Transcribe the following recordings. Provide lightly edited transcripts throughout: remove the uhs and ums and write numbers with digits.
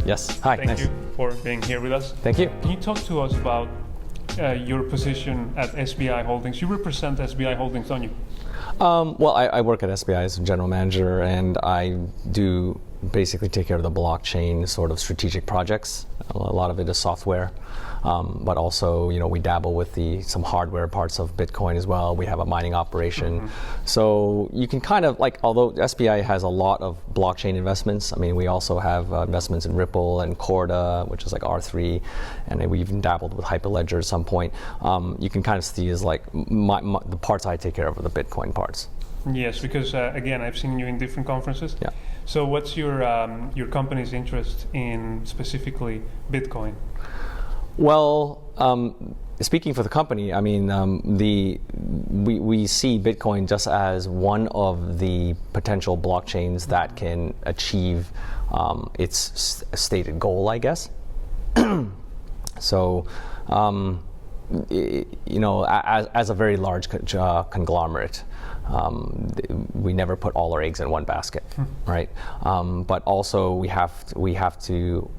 Yes. Hi. Thank you for being here with us. Thank you. Can you talk to us about your position at SBI Holdings? You represent SBI Holdings, don't you? Well, I work at SBI as a general manager, and I do basically take care of the blockchain sort of strategic projects. A lot of it is software, but also, we dabble with some hardware parts of Bitcoin as well. We have a mining operation. Mm-hmm. So you can kind of although SBI has a lot of blockchain investments, we also have investments in Ripple and Corda, which is like R3, and we even dabbled with Hyperledger at some point. You can kind of see as the parts I take care of are the Bitcoin parts. Yes, because again, I've seen you in different conferences. Yeah. So what's your company's interest in specifically Bitcoin? Well, speaking for the company, we see Bitcoin just as one of the potential blockchains that can achieve its stated goal, I guess. So, as a very large conglomerate, we never put all our eggs in one basket, right? But also we have to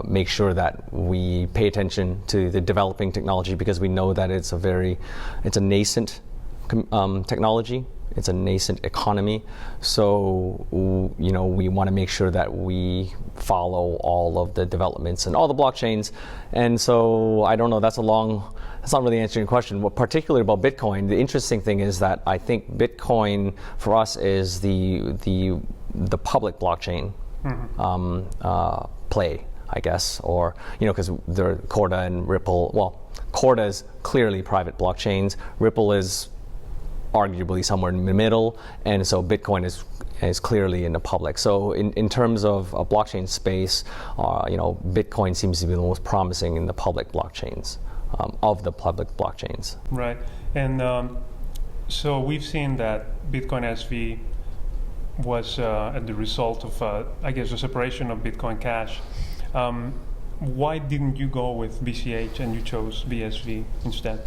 make sure that we pay attention to the developing technology, because we know that it's a nascent technology. It's a nascent economy. So, we want to make sure that we follow all of the developments and all the blockchains. And so, I don't know, that's not really answering your question. What particularly about Bitcoin, the interesting thing is that I think Bitcoin for us is the public blockchain play, I guess, or, because there are Corda and Ripple. Well, Corda is clearly private blockchains. Ripple is arguably somewhere in the middle, and so Bitcoin is clearly in the public. So in terms of a blockchain space, Bitcoin seems to be the most promising in the public blockchains, of the public blockchains. Right, and so we've seen that Bitcoin SV was the result of, the separation of Bitcoin Cash. Why didn't you go with BCH and you chose BSV instead?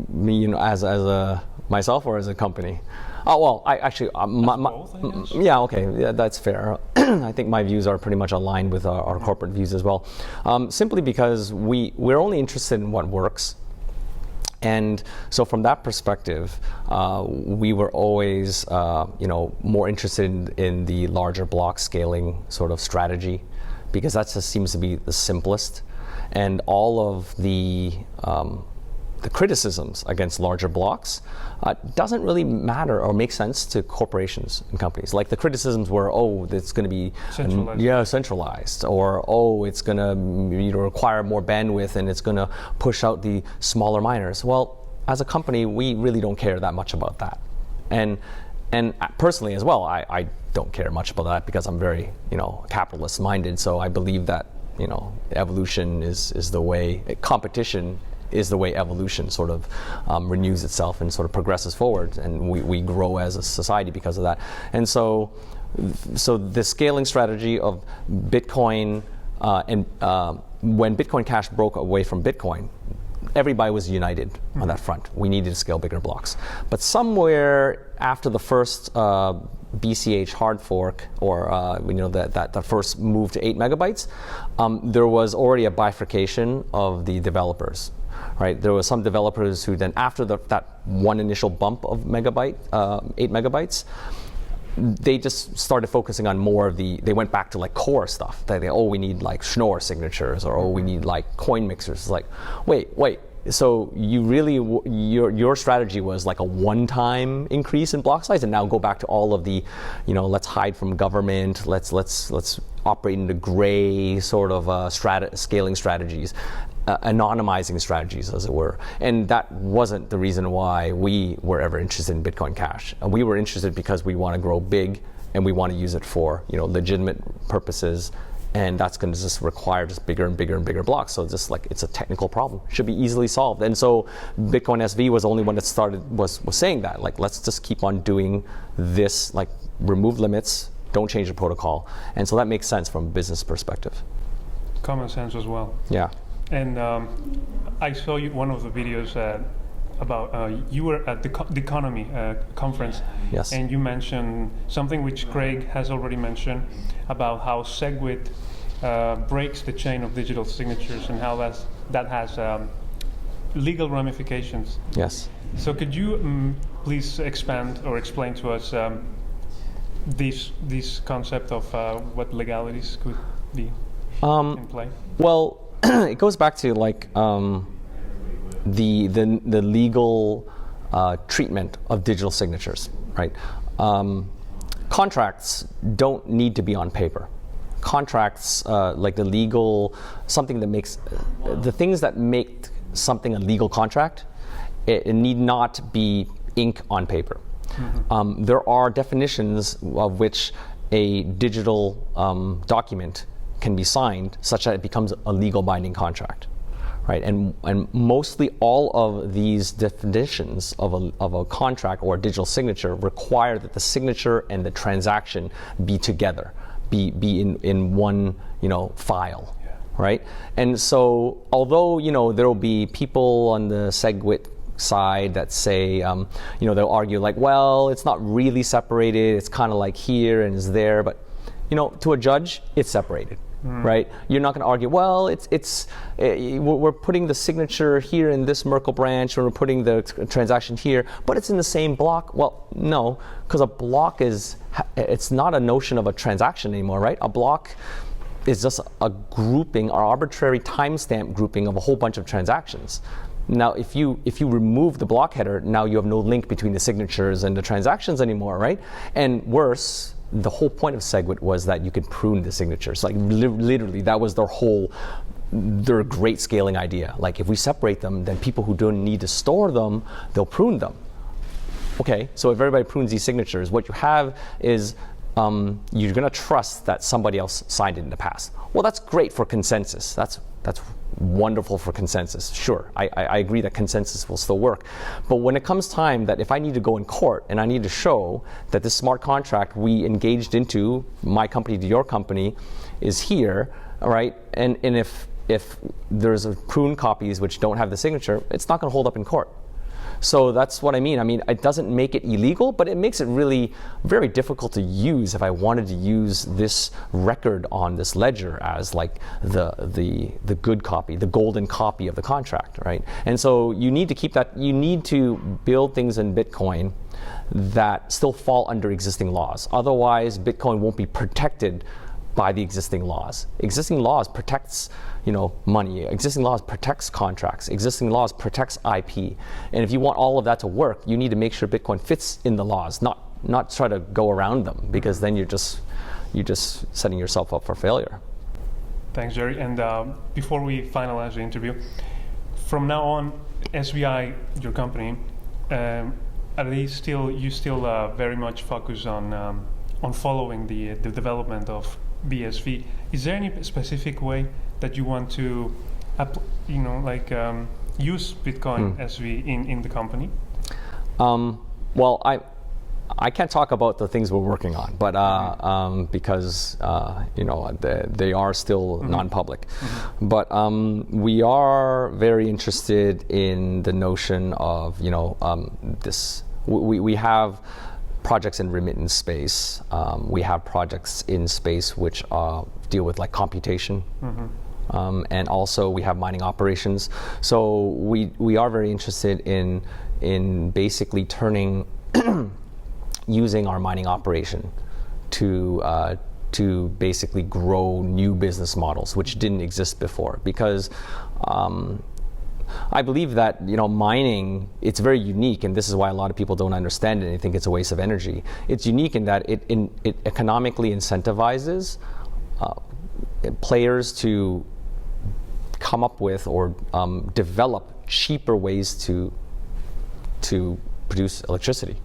Me, as a myself or as a company? Oh well, I actually both, I guess? Yeah, okay, yeah, that's fair. I think my views are pretty much aligned with our corporate views as well. Simply because we're only interested in what works, and so from that perspective, we were always more interested in the larger block scaling sort of strategy, because that just seems to be the simplest, and all of the criticisms against larger blocks doesn't really matter or make sense to corporations and companies. Like the criticisms were, it's going to be centralized, or it's going to require more bandwidth and it's going to push out the smaller miners. Well, as a company, we really don't care that much about that, and personally as well, I don't care much about that, because I'm very capitalist minded. So I believe that evolution is the way, competition is the way evolution sort of renews itself and sort of progresses forward, and we grow as a society because of that. And so the scaling strategy of Bitcoin, and when Bitcoin Cash broke away from Bitcoin, everybody was united on that front. We needed to scale bigger blocks. But somewhere after the first BCH hard fork, or that first move to 8 megabytes, there was already a bifurcation of the developers. Right, there were some developers who then, after that one initial bump of 8 megabytes, they just started focusing on more of they went back to core stuff. We need Schnorr signatures, or we need coin mixers. It's like, wait. So you really, your strategy was a one-time increase in block size, and now go back to all of the, let's hide from government, let's operate in the gray sort of scaling strategies. Anonymizing strategies, as it were. And that wasn't the reason why we were ever interested in Bitcoin Cash. We were interested because we want to grow big, and we want to use it for legitimate purposes, and that's going to just require just bigger and bigger and bigger blocks. So just it's a technical problem, should be easily solved. And so Bitcoin SV was the only one that was saying that, let's just keep on doing this, remove limits, don't change the protocol. And so that makes sense from a business perspective. Common sense as well. Yeah. And I saw one of the videos about you were at the economy conference, Yes. and you mentioned something which Craig has already mentioned about how SegWit breaks the chain of digital signatures and how that has legal ramifications. Yes. So could you please expand or explain to us this concept of what legalities could be in play? Well, it goes back to like the legal treatment of digital signatures, right? Contracts don't need to be on paper. Contracts, like the legal, something that makes, the things that make something a legal contract, it need not be ink on paper. Mm-hmm. There are definitions of which a digital document can be signed such that it becomes a legal binding contract, right? And mostly all of these definitions of a contract or a digital signature require that the signature and the transaction be together, be in one, file, yeah. Right? And so although, there will be people on the SegWit side that say, they'll argue like, well, it's not really separated, it's kind of like here and it's there, but to a judge, it's separated. Right? You're not going to argue, well, we're putting the signature here in this Merkle branch, or we're putting the transaction here, but it's in the same block. Well, no, because a block it's not a notion of a transaction anymore, right? A block is just a grouping, or arbitrary timestamp grouping of a whole bunch of transactions. Now, if you remove the block header, now you have no link between the signatures and the transactions anymore, right? And worse, the whole point of SegWit was that you could prune the signatures. Like literally, that was their great scaling idea. Like if we separate them, then people who don't need to store them, they'll prune them. Okay, so if everybody prunes these signatures, what you have is you're going to trust that somebody else signed it in the past. Well, that's great for consensus. That's wonderful for consensus. Sure, I agree that consensus will still work. But when it comes time that if I need to go in court and I need to show that this smart contract we engaged into, my company to your company, is here, all right, and if there's pruned copies which don't have the signature, it's not going to hold up in court. So that's what I mean. I mean, it doesn't make it illegal, but it makes it really very difficult to use if I wanted to use this record on this ledger as like the good copy, the golden copy of the contract, right? And so you need to keep that, you need to build things in Bitcoin that still fall under existing laws. Otherwise, Bitcoin won't be protected by the existing laws. Existing laws protects money. Existing laws protects contracts. Existing laws protects IP. And if you want all of that to work, you need to make sure Bitcoin fits in the laws, not try to go around them, because then you're just setting yourself up for failure. Thanks, Jerry. And before we finalize the interview, from now on, SBI, your company, you still very much focus on following the development of BSV. Is there any specific way that you want to, use Bitcoin SV in the company? Well, I can't talk about the things we're working on, but because they are still non-public. Mm-hmm. But we are very interested in the notion of this. We have projects in remittance space. We have projects in space which deal with like computation. Mm-hmm. And also we have mining operations. So we are very interested in basically turning using our mining operation to basically grow new business models which didn't exist before, because I believe that mining, it's very unique, and this is why a lot of people don't understand it and they think it's a waste of energy. It's unique in that it economically incentivizes players to come up with or develop cheaper ways to produce electricity,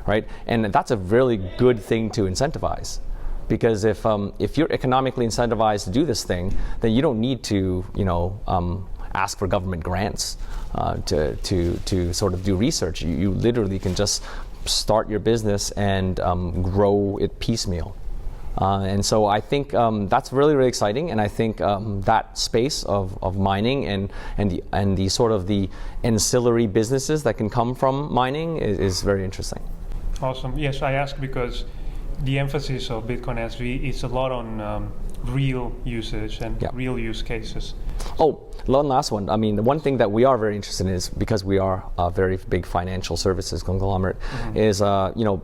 right? And that's a really good thing to incentivize, because if you're economically incentivized to do this thing, then you don't need to ask for government grants to sort of do research. You literally can just start your business and grow it piecemeal. And so I think that's really, really exciting, and I think that space of mining and the sort of the ancillary businesses that can come from mining is very interesting. Awesome. Yes, I ask because the emphasis of Bitcoin SV is a lot on real usage and real use cases. Oh, one last one. I mean, the one thing that we are very interested in is, because we are a very big financial services conglomerate, is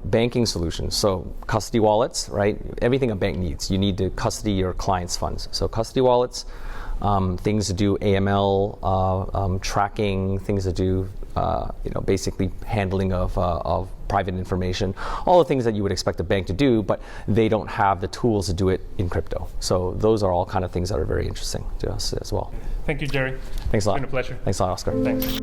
banking solutions. So custody wallets, right? Everything a bank needs. You need to custody your clients' funds. So custody wallets, things to do AML, tracking, things to do, basically handling of private information, all the things that you would expect a bank to do, but they don't have the tools to do it in crypto. So those are all kind of things that are very interesting to us as well. Thank you, Jerry. Thanks a lot. It's been a pleasure. Thanks a lot, Oscar. Thanks.